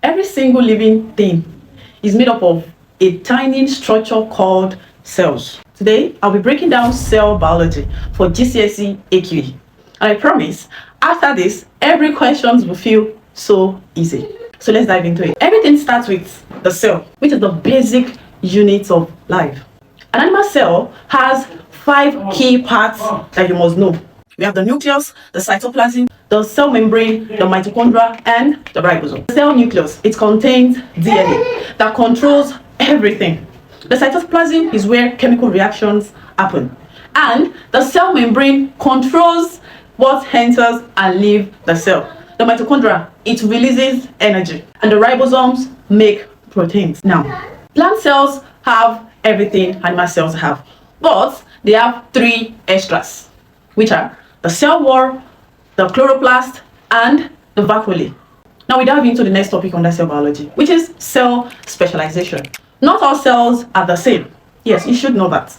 Every single living thing is made up of a tiny structure called cells. Today, I'll be breaking down cell biology for GCSE AQE. And I promise, after this, every question will feel so easy. So let's dive into it. Everything starts with the cell, which is the basic unit of life. An animal cell has 5 key parts that you must know. We have the nucleus, the cytoplasm, the cell membrane, the mitochondria, and the ribosome. The cell nucleus, it contains DNA that controls everything. The cytoplasm is where chemical reactions happen. And the cell membrane controls what enters and leaves the cell. The mitochondria, it releases energy. And the ribosomes make proteins. Now, plant cells have everything animal cells have, but they have 3 extras, which are the cell wall, the chloroplast, and the vacuole. Now we dive into the next topic under cell biology, which is cell specialization. Not all cells are the same. Yes, you should know that.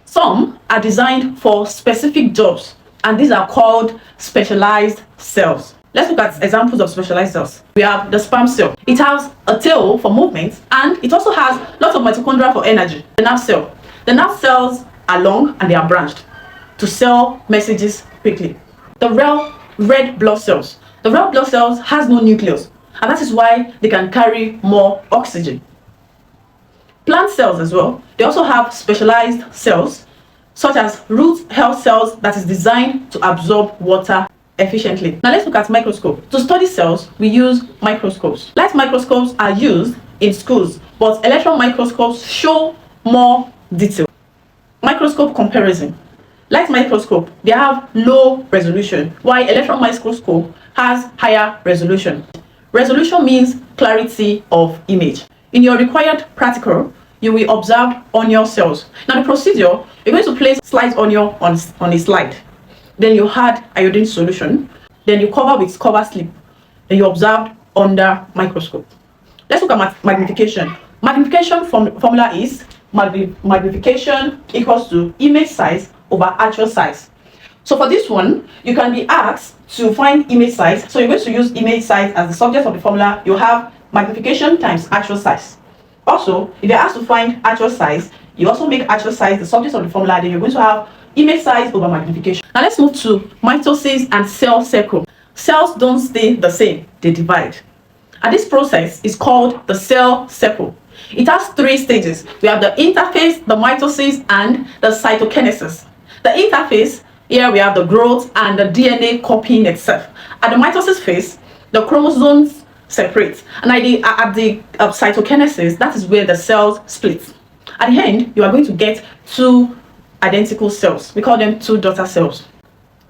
Some are designed for specific jobs, and these are called specialized cells. Let's look at examples of specialized cells. We have the sperm cell. It has a tail for movement, and it also has lots of mitochondria for energy. The nerve cell. The nerve cells are long and they are branched to sell messages quickly. The red blood cells. The red blood cells has no nucleus, and that is why they can carry more oxygen. Plant cells as well, they also have specialized cells, such as root hair cells that is designed to absorb water efficiently. Now let's look at microscope. To study cells, we use microscopes. Light microscopes are used in schools, but electron microscopes show more detail. Microscope comparison. Light microscope, they have low resolution, while electron microscope has higher resolution. Resolution means clarity of image. In your required practical, you will observe onion cells. Now the procedure, you're going to place sliced onion on a slide. Then you add iodine solution. Then you cover with cover slip. Then you observe under microscope. Let's look at magnification. Magnification formula is magnification equals to image size over actual size. So for this one, you can be asked to find image size. So you're going to use image size as the subject of the formula. You have magnification times actual size. Also, if you're asked to find actual size, you also make actual size the subject of the formula. Then you're going to have image size over magnification. Now let's move to mitosis and cell cycle. Cells don't stay the same, they divide. And this process is called the cell cycle. It has 3 stages. We have the interphase, the mitosis, and the cytokinesis. The interphase, here we have the growth and the DNA copying itself. At the mitosis phase, the chromosomes separate. And at the cytokinesis, that is where the cells split. At the end, you are going to get 2 identical cells. We call them 2 daughter cells.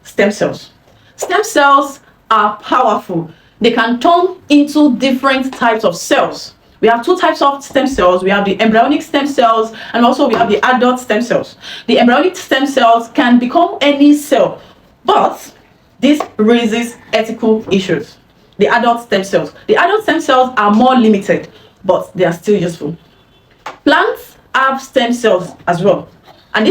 Stem cells. Stem cells are powerful. They can turn into different types of cells. We have 2 types of stem cells. We have the embryonic stem cells, and also we have the adult stem cells. The embryonic stem cells can become any cell, but this raises ethical issues. The adult stem cells. The adult stem cells are more limited, but they are still useful. Plants have stem cells as well, and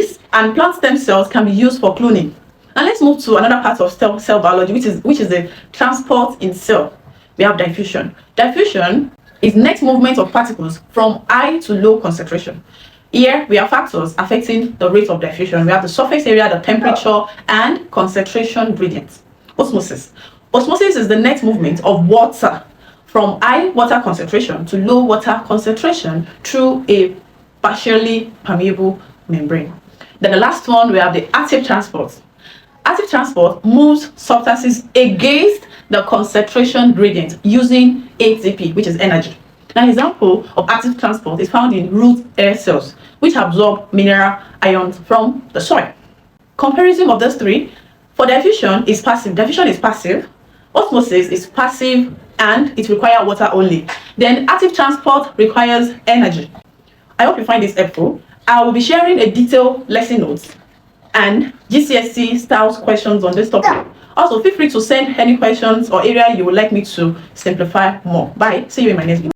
plant stem cells can be used for cloning. Now let's move to another part of cell biology, which is the transport in cell. We have diffusion. Diffusion is net movement of particles from high to low concentration. Here we have factors affecting the rate of diffusion. We have the surface area, the temperature, and concentration gradients. Osmosis. Osmosis is the net movement of water from high water concentration to low water concentration through a partially permeable membrane. Then the last one, we have the active transport. Active transport moves substances against the concentration gradient using ATP, which is energy. An example of active transport is found in root hair cells, which absorb mineral ions from the soil. Comparison of those 3, for diffusion is passive. Diffusion is passive. Osmosis is passive and it requires water only. Then active transport requires energy. I hope you find this helpful. I will be sharing a detailed lesson notes and GCSE styles questions on this topic. Also, feel free to send any questions or area you would like me to simplify more. Bye. See you in my next video.